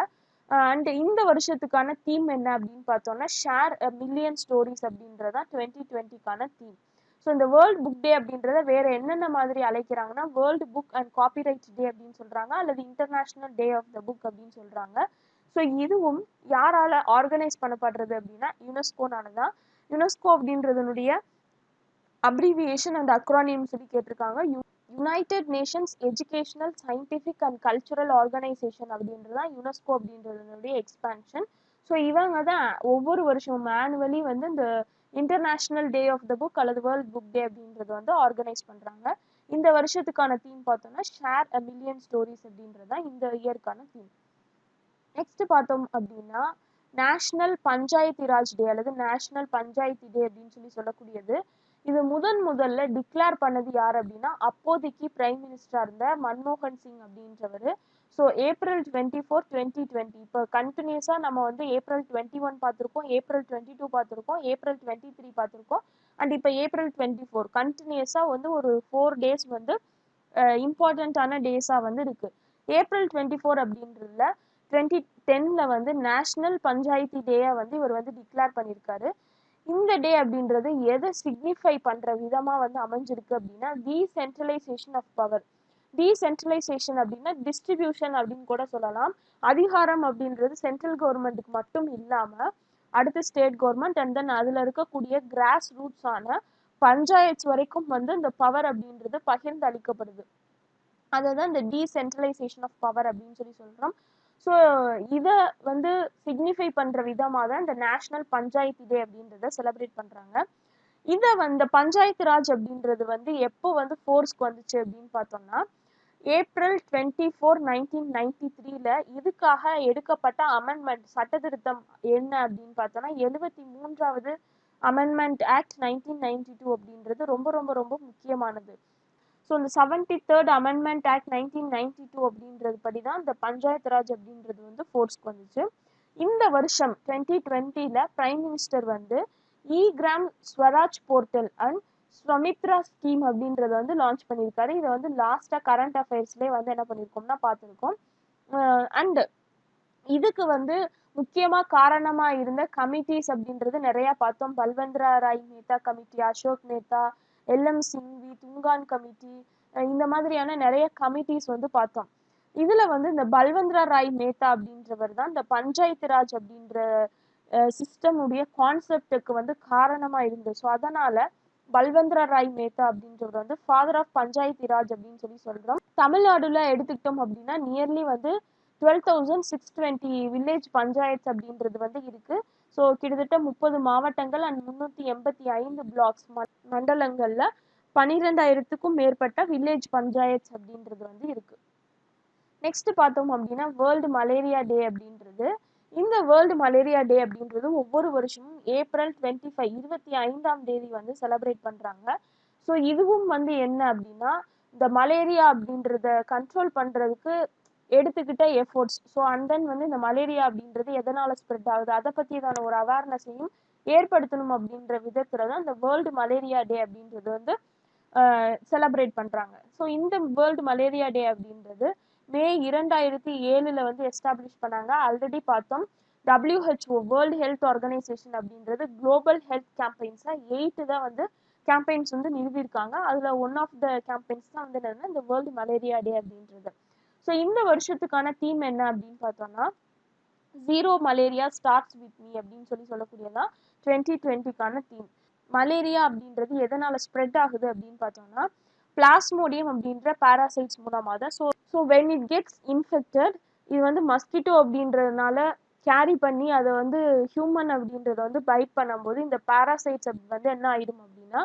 அண்ட் இந்த வருஷத்துக்கான தீம் என்ன அப்படின்னு பார்த்தோம்னா ஷேர் அ மில்லியன் ஸ்டோரிஸ் அப்படின்றதான் 2020க்கான தீம். ஸோ இந்த வேர்ல்டு புக் டே அப்படின்றத வேற என்னென்ன மாதிரி அழைக்கிறாங்கன்னா world book and copyright day அப்படின்னு சொல்றாங்க, அல்லது international day of the book அப்படின்னு சொல்றாங்க. ஸோ இதுவும் யாரால ஆர்கனைஸ் பண்ணப்படுறது அப்படின்னா யுனெஸ்கோனால தான். யுனெஸ்கோ அப்படின்றதனுடைய அப்ரிவியேஷன் அண்ட் அக்ரானிம் சொல்லி கேட்டிருக்காங்க. United Nations educational scientific and cultural organisation அப்படின்றது தான் யுனெஸ்கோ அப்படின்றதனுடைய எக்ஸ்பான்ஷன். ஸோ இவங்க தான் ஒவ்வொரு வருஷமும் ஆனுவலி வந்து இந்த international day of the book அல்லது வேர்ல்ட் புக் டே அப்படின்றது வந்து ஆர்கனைஸ் பண்ணுறாங்க. இந்த வருஷத்துக்கான தீம் பார்த்தோம்னா ஷேர் அ மில்லியன் ஸ்டோரிஸ் அப்படின்றது தான் இந்த இயர்க்கான தீம். நெக்ஸ்ட் பார்த்தோம் அப்படின்னா நேஷனல் பஞ்சாயத்து ராஜ் டே அல்லது நேஷனல் பஞ்சாயத்து டே அப்படின்னு சொல்லக்கூடியது. இது முதல்ல டிக்ளேர் பண்ணது யார் அப்படின்னா அப்போதைக்கு பிரைம் மினிஸ்டரா இருந்த மன்மோகன் சிங் அப்படின்றவர். ஸோ April 24, 2020 இப்போ கண்டினியூஸாக நம்ம வந்து April 21 பார்த்துருக்கோம், April 22 பார்த்துருக்கோம், April 23 பார்த்துருக்கோம், அண்ட் இப்போ April 24 கண்டினியூஸாக வந்து ஒரு 4 days வந்து இம்பார்ட்டண்ட்டான டேஸாக வந்து இருக்கு. April 24 அப்படின்றதுல 2010ல் வந்து நேஷனல் பஞ்சாயத்து டேயை வந்து இவர் வந்து டிக்ளேர் பண்ணியிருக்காரு. இந்த டே அப்படின்றது எதை சிக்னிஃபை பண்ற விதமா வந்து அமைஞ்சிருக்கு அப்படின்னா டீசென்ட்ரலைசேஷன் ஆஃப் பவர். டீசென்ட்ரலைசேஷன் அப்படின்னா டிஸ்ட்ரிபியூஷன் அப்படின்னு கூட சொல்லலாம். அதிகாரம் அப்படின்றது சென்ட்ரல் கவர்மெண்ட்டுக்கு மட்டும் இல்லாம அடுத்து ஸ்டேட் கவர்மெண்ட் அண்ட் தென் அதுல இருக்கக்கூடிய கிராஸ் ரூட்ஸான பஞ்சாயத்து வரைக்கும் வந்து இந்த பவர் அப்படின்றது பகிர்ந்து அளிக்கப்படுது. அதுதான் இந்த டீசென்ட்ரலைசேஷன் ஆஃப் பவர் அப்படின்னு சொல்றோம். ஸோ இதை வந்து சிக்னிஃபை பண்ற விதமாக தான் இந்த நேஷனல் பஞ்சாயத்து டே அப்படின்றத செலிப்ரேட் பண்றாங்க. இதை வந்து பஞ்சாயத்து ராஜ் அப்படின்றது வந்து எப்போ வந்து ஃபோர்ஸ்க்கு வந்துச்சு அப்படின்னு பார்த்தோம்னா April 24, 1993ல இதுக்காக எடுக்கப்பட்ட அமெண்ட்மெண்ட் சட்ட திருத்தம் என்ன அப்படின்னு பார்த்தோம்னா 73வது அமெண்ட்மெண்ட் ஆக்ட் 1992 அப்படின்றது ரொம்ப ரொம்ப ரொம்ப முக்கியமானது. ஸோ இந்த 73rd அமெண்ட்மெண்ட் ஆக்ட் 1992 அப்படின்றது படி தான் இந்த பஞ்சாயத்து ராஜ் அப்படின்றது வந்து ஃபோர்ஸ்க்கு வந்துச்சு. இந்த வருஷம் 2020ல பிரைம் மினிஸ்டர் வந்து Gram Swaraj portal and Swamitra scheme அப்படின்றத வந்து லான்ச் பண்ணியிருக்காரு. இதை வந்து லாஸ்டா கரண்ட் அஃபேர்ஸ்லேயே வந்து என்ன பண்ணியிருக்கோம்னா பார்த்துருக்கோம். அண்ட் இதுக்கு வந்து முக்கியமா காரணமா இருந்த கமிட்டிஸ் அப்படின்றது நிறைய பார்த்தோம். Balwant Rai Mehta committee, Ashok Mehta, LM Singhvi, Thungon committee, இந்த மாதிரியான நிறைய கமிட்டிஸ் வந்து பார்த்தோம். இதுல வந்து இந்த பல்வந்த்ரா ராய் மேத்தா அப்படின்றவர் தான் இந்த பஞ்சாயத்து ராஜ் அப்படின்ற சிஸ்டம் உடைய கான்செப்டுக்கு வந்து காரணமா இருந்தது. ஸோ அதனால பல்வந்த்ரா ராய் மேத்தா அப்படின்றவர் வந்து ஃபாதர் ஆஃப் பஞ்சாயத்து ராஜ் அப்படின்னு சொல்றோம். தமிழ்நாடுல எடுத்துக்கிட்டோம் அப்படின்னா நியர்லி வந்து 12,620 வில்லேஜ் பஞ்சாயத்து அப்படின்றது வந்து இருக்கு. ஸோ கிட்டத்தட்ட 30 மாவட்டங்கள் அண்ட் 385 பிளாக்ஸ் மண்டலங்கள்ல 12,000க்கும் மேற்பட்ட வில்லேஜ் பஞ்சாயத்து அப்படின்றது வந்து இருக்கு. நெக்ஸ்ட் பார்த்தோம் அப்படின்னா வேர்ல்டு மலேரியா டே அப்படின்றது. இந்த வேர்ல்டு மலேரியா டே அப்படின்றது ஒவ்வொரு வருஷமும் ஏப்ரல் 25ஆம் தேதி வந்து செலிப்ரேட் பண்றாங்க. ஸோ இதுவும் வந்து என்ன அப்படின்னா இந்த மலேரியா அப்படின்றத கண்ட்ரோல் பண்றதுக்கு எடுத்துக்கிட்ட எஃபோர்ட்ஸ். ஸோ அண்ட் தென் வந்து இந்த மலேரியா அப்படின்றது எதனால ஸ்ப்ரெட் ஆகுது அதை பற்றியதான ஒரு அவேர்னஸையும் ஏற்படுத்தணும் அப்படின்ற விதத்துல தான் இந்த வேர்ல்டு மலேரியா டே அப்படின்றது வந்து செலிப்ரேட் பண்றாங்க. ஸோ இந்த வேர்ல்டு மலேரியா டே அப்படின்றது மே 2007 வந்து எஸ்டாப்ளிஷ் பண்ணாங்க. ஆல்ரெடி பார்த்தோம். WHO வேர்ல்டு ஹெல்த் ஆர்கனைசேஷன் அப்படின்றது குளோபல் ஹெல்த் கேம்பெயின்ஸை 8 தான் வந்து கேம்பெயின்ஸ் வந்து நிறுவியிருக்காங்க. அதுல ஒன் ஆஃப் த கேம்பெயின்ஸ் தான் வந்து என்னன்னா இந்த வேர்ல்டு மலேரியா டே அப்படின்றது. ஸோ இந்த வருஷத்துக்கான தீம் என்ன அப்படின்னு பார்த்தோம்னா zero malaria starts with me அப்படின்னு சொல்லக்கூடியதான் 2020க்கான தீம். மலேரியா அப்படின்றது எதனால ஸ்ப்ரெட் ஆகுது அப்படின்னு பார்த்தோம்னா பிளாஸ்மோடியம் அப்படின்ற பாராசைட்ஸ் மூலமா தான். So when it gets infected இது வந்து மஸ்கிட்டோ அப்படின்றதுனால கேரி பண்ணி அதை வந்து ஹியூமன் அப்படின்றத வந்து பைட் பண்ணும்போது இந்த பாராசைட்ஸ் வந்து என்ன ஆயிடும் அப்படின்னா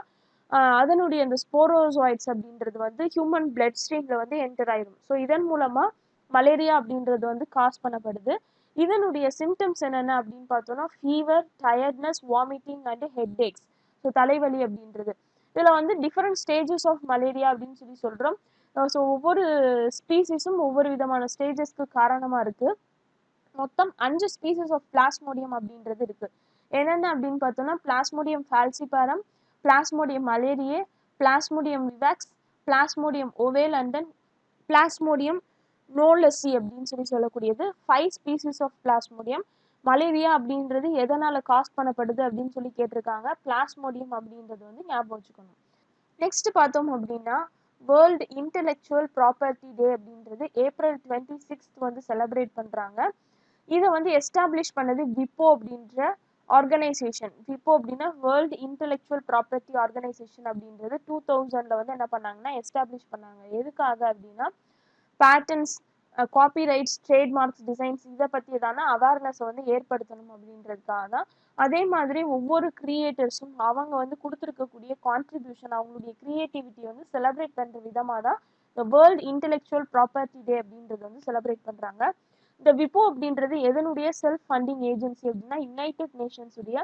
அதனுடைய அந்த ஸ்போரோசாய்ட்ஸ் அப்படின்றது வந்து ஹியூமன் பிளட் ஸ்ட்ரீம்ல வந்து என்டர் ஆயிடும். ஸோ இதன் மூலமா மலேரியா அப்படின்றது வந்து காஸ் பண்ணப்படுது. இதனுடைய சிம்டம்ஸ் என்னென்ன அப்படின்னு பார்த்தோம்னா fever, tiredness, vomiting and head aches. So தலைவலி அப்படின்றது. இதில் வந்து டிஃப்ரெண்ட் ஸ்டேஜஸ் ஆஃப் மலேரியா அப்படின்னு சொல்கிறோம். ஸோ ஒவ்வொரு ஸ்பீசிஸும் ஒவ்வொரு விதமான ஸ்டேஜஸ்க்கு காரணமாக இருக்குது. மொத்தம் 5 ஸ்பீசிஸ் ஆஃப் பிளாஸ்மோடியம் அப்படின்றது இருக்குது. என்னென்ன அப்படின்னு பார்த்தோம்னா plasmodium falciparum, plasmodium malariae, plasmodium vivax, plasmodium ovale and then plasmodium knowlesi அப்படின்னு சொல்லக்கூடியது 5 ஸ்பீசிஸ் ஆஃப் பிளாஸ்மோடியம். மலேரியா அப்படின்றது எதனால காஸ் பண்ணப்படுது அப்படின்னு சொல்லி கேட்டிருக்காங்க. பிளாஸ்மோடியம் அப்படின்றது வந்து ஞாபகம் வச்சுக்கணும். நெக்ஸ்ட் பார்த்தோம் அப்படின்னா வேர்ல்டு இன்டெலெக்சுவல் ப்ராப்பர்ட்டி டே அப்படின்றது ஏப்ரல் 26 வந்து செலிப்ரேட் பண்றாங்க. இதை வந்து எஸ்டாப்ளிஷ் பண்ணது விப்போ அப்படின்ற ஆர்கனைசேஷன். விப்போ அப்படின்னா வேர்ல்டு இன்டெலெக்சுவல் ப்ராப்பர்ட்டி ஆர்கனைசேஷன் அப்படின்றது 2000 வந்து என்ன பண்ணாங்கன்னா எஸ்டாப்ளிஷ் பண்ணாங்க. எதுக்காக அப்படின்னா பேட்டன்ஸ், காப்பிரைட்ஸ், ட்ரேட்மார்க்ஸ், டிசைன்ஸ் இதை பற்றியதான அவேர்னஸை வந்து ஏற்படுத்தணும் அப்படின்றதுக்காக தான். அதே மாதிரி ஒவ்வொரு கிரியேட்டர்ஸும் அவங்க வந்து கொடுத்துருக்கக்கூடிய கான்ட்ரிபியூஷன், அவங்களுடைய கிரியேட்டிவிட்டி வந்து செலிப்ரேட் பண்ணுற விதமாக தான் இந்த வேர்ல்டு இன்டெலெக்சுவல் ப்ராப்பர்ட்டி டே அப்படின்றது வந்து செலிப்ரேட் பண்ணுறாங்க. இந்த விப்போ அப்படின்றது எதனுடைய செல்ஃப் ஃபண்டிங் ஏஜென்சி அப்படின்னா யுனைடெட் நேஷன்ஸ் உடைய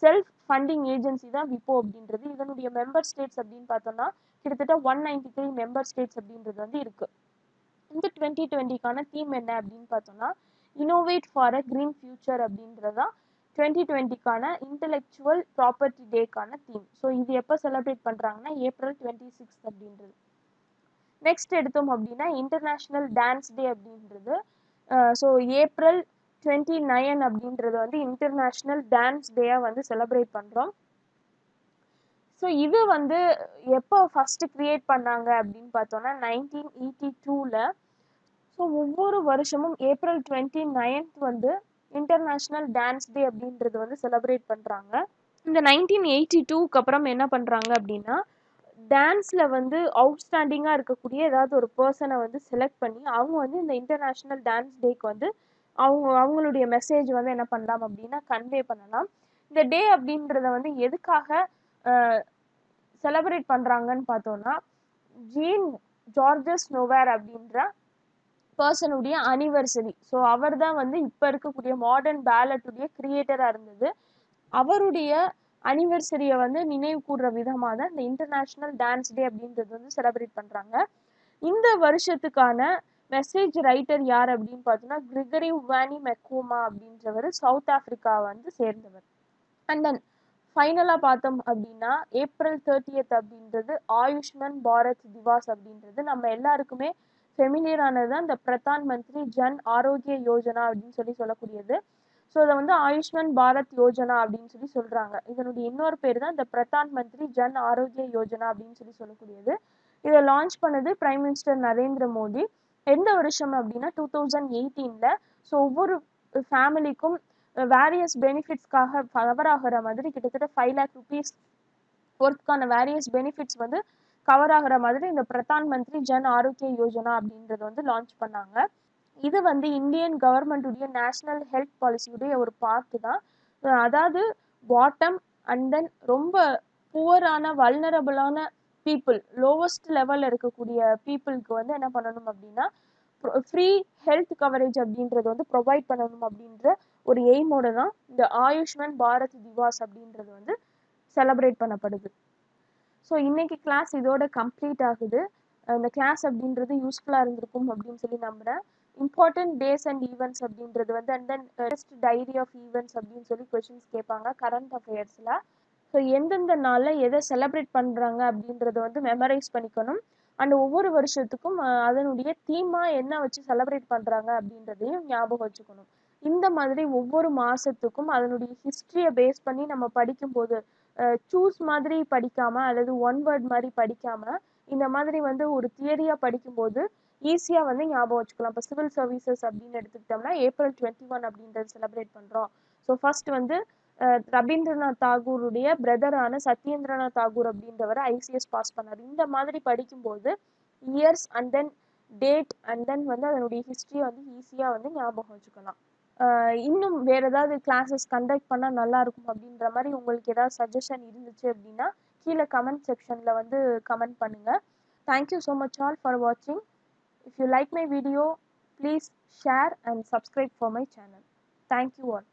செல்ஃப் ஃபண்டிங் ஏஜென்சி தான் விப்போ அப்படின்றது. இதனுடைய மெம்பர் ஸ்டேட்ஸ் அப்படின்னு பார்த்தோம்னா கிட்டத்தட்ட 193 மெம்பர் ஸ்டேட்ஸ் அப்படின்றது வந்து இருக்கு. இந்த 2020க்கான தீம் என்ன அப்படின்னு பார்த்தோம்னா innovate for a green future அப்படின்றதான் 2020க்கான இன்டெலெக்சுவல் ப்ராப்பர்ட்டி டேக்கான தீம். ஸோ இது எப்போ செலிப்ரேட் பண்ணுறாங்கன்னா ஏப்ரல் 26 அப்படின்றது. நெக்ஸ்ட் எடுத்தோம் அப்படின்னா இன்டர்நேஷ்னல் டான்ஸ் டே அப்படின்றது. ஸோ ஏப்ரல் 29 அப்படின்றது வந்து இன்டர்நேஷ்னல் டான்ஸ் டேயாக வந்து செலிப்ரேட் பண்ணுறோம். ஸோ இது வந்து எப்போ ஃபர்ஸ்ட் கிரியேட் பண்ணாங்க அப்படின்னு பார்த்தோம்னா 1982ல. ஸோ ஒவ்வொரு வருஷமும் ஏப்ரல் 29 வந்து இன்டர்நேஷ்னல் டான்ஸ் டே அப்படின்றது வந்து செலிப்ரேட் பண்ணுறாங்க. இந்த 1982க்கு அப்புறம் என்ன பண்ணுறாங்க அப்படின்னா டான்ஸில் வந்து அவுட்ஸ்டாண்டிங்காக இருக்கக்கூடிய ஏதாவது ஒரு பர்சனை வந்து செலக்ட் பண்ணி அவங்க வந்து இந்த இன்டர்நேஷ்னல் டான்ஸ் டேக்கு வந்து அவங்களுடைய மெசேஜ் வந்து என்ன பண்ணலாம் அப்படின்னா கன்வே பண்ணலாம். இந்த டே அப்படின்றத வந்து எதுக்காக செலிப்ரேட் பண்ணுறாங்கன்னு பார்த்தோம்னா ஜீன் ஜார்ஜஸ் நோவேர் அப்படின்ற பர்சனுடைய அனிவர்சரி. ஸோ அவர் தான் வந்து இப்போ இருக்கக்கூடிய மாடர்ன் பேலட்டுடைய கிரியேட்டராக இருந்தது. அவருடைய அனிவர்சரியை வந்து நினைவு கூறுற விதமாக தான் இந்த இன்டர்நேஷ்னல் டான்ஸ் டே அப்படின்றது வந்து செலிப்ரேட் பண்ணுறாங்க. இந்த வருஷத்துக்கான மெசேஜ் ரைட்டர் யார் அப்படின்னு பார்த்தோம்னா கிரிகரி வானி மெக்கோமா அப்படின்றவர் சவுத் ஆப்பிரிக்கா வந்து சேர்ந்தவர். அண்ட் தென் ஃபைனலாக பார்த்தோம் அப்படின்னா ஏப்ரல் 30 அப்படின்றது ஆயுஷ்மன் பாரத் திவாஸ் அப்படின்றது நம்ம எல்லாருக்குமே ஃபெமிலியரானது தான் இந்த பிரதான் மந்திரி ஜன் ஆரோக்கிய யோஜனா அப்படின்னு சொல்லக்கூடியது. ஸோ இதை வந்து ஆயுஷ்மான் பாரத் யோஜனா அப்படின்னு சொல்லி சொல்றாங்க. இதனுடைய இன்னொரு பேர் தான் இந்த பிரதான் மந்திரி ஜன் ஆரோக்கிய யோஜனா அப்படின்னு சொல்லி சொல்லக்கூடியது. இதை லான்ச் பண்ணது பிரைம் மினிஸ்டர் நரேந்திர மோடி. எந்த வருஷம் அப்படின்னா 2018ல. ஸோ ஒவ்வொரு ஃபேமிலிக்கும் வேரியஸ் பெனிஃபிட்ஸ்க்காக கவர் ஆகிற மாதிரி கிட்டத்தட்ட 5 lakh rupees ஒர்க்கான வேரியஸ் பெனிஃபிட்ஸ் வந்து கவர் ஆகிற மாதிரி இந்த பிரதான் மந்திரி ஜன் ஆரோக்கிய யோஜனா அப்படின்றத வந்து லான்ச் பண்ணாங்க. இது வந்து இந்தியன் கவர்மெண்ட்டுடைய நேஷனல் ஹெல்த் பாலிசியுடைய ஒரு பார்ட்டு தான். அதாவது பாட்டம் அண்ட் தென் ரொம்ப புவரான வல்னரபிளான பீப்புள், லோவஸ்ட் லெவலில் இருக்கக்கூடிய பீப்புளுக்கு வந்து என்ன பண்ணணும் அப்படின்னா ஃப்ரீ ஹெல்த் கவரேஜ் அப்படின்றது வந்து ப்ரொவைட் பண்ணணும் அப்படின்ற ஒரு எய்மோட தான் இந்த ஆயுஷ்மான் பாரத் திவாஸ் அப்படின்றது வந்து செலிப்ரேட் பண்ணப்படுது. ஸோ இன்னைக்கு கிளாஸ் இதோட கம்ப்ளீட் ஆகுது. இந்த கிளாஸ் அப்படின்றது யூஸ்ஃபுல்லாக இருந்திருக்கும் அப்படின்னு சொல்லி நம்புகிறேன். இம்பார்ட்டன்ட் டேஸ் அண்ட் ஈவெண்ட்ஸ் அப்படின்றது வந்து and then test diary of events அப்படின்னு சொல்லி கொஷின்ஸ் கேட்பாங்க கரண்ட் அஃபேர்ஸில். ஸோ எந்தெந்த நாளில் எதை செலிப்ரேட் பண்ணுறாங்க அப்படின்றத வந்து மெமரைஸ் பண்ணிக்கணும். அண்ட் ஒவ்வொரு வருஷத்துக்கும் அதனுடைய தீமாக என்ன வச்சு செலிப்ரேட் பண்ணுறாங்க அப்படின்றதையும் ஞாபகம் வச்சுக்கணும். இந்த மாதிரி ஒவ்வொரு மாதத்துக்கும் அதனுடைய ஹிஸ்ட்ரியை பேஸ் பண்ணி நம்ம படிக்கும்போது சூஸ் மாதிரி படிக்காமல் அல்லது ஒன் வேர்ட் மாதிரி படிக்காமல் இந்த மாதிரி வந்து ஒரு தியரியாக படிக்கும்போது ஈஸியாக வந்து ஞாபகம் வச்சுக்கலாம். இப்போ சிவில் சர்வீசஸ் அப்படின்னு எடுத்துக்கிட்டோம்னா April 21 அப்படின்றது செலிப்ரேட் பண்ணுறோம். ஸோ ஃபர்ஸ்ட் வந்து ரவீந்திரநாத் தாகூருடைய பிரதரான சத்யேந்திரநாத் தாகூர் அப்படின்றவர் ஐசிஎஸ் பாஸ் பண்ணார். இந்த மாதிரி படிக்கும்போது years and then date and then வந்து அதனுடைய ஹிஸ்ட்ரியை வந்து ஈஸியாக வந்து ஞாபகம் வச்சுக்கலாம். இன்னும் வேறு ஏதாவது கிளாஸஸ் கண்டக்ட் பண்ணால் நல்லாயிருக்கும் அப்படின்ற மாதிரி உங்களுக்கு ஏதாவது சஜஷன் இருந்துச்சு அப்படின்னா கீழே கமெண்ட் செக்ஷனில் வந்து கமெண்ட் பண்ணுங்கள். Thank you so much all for வாட்சிங். If you like my video, please share and subscribe for my channel. Thank you all.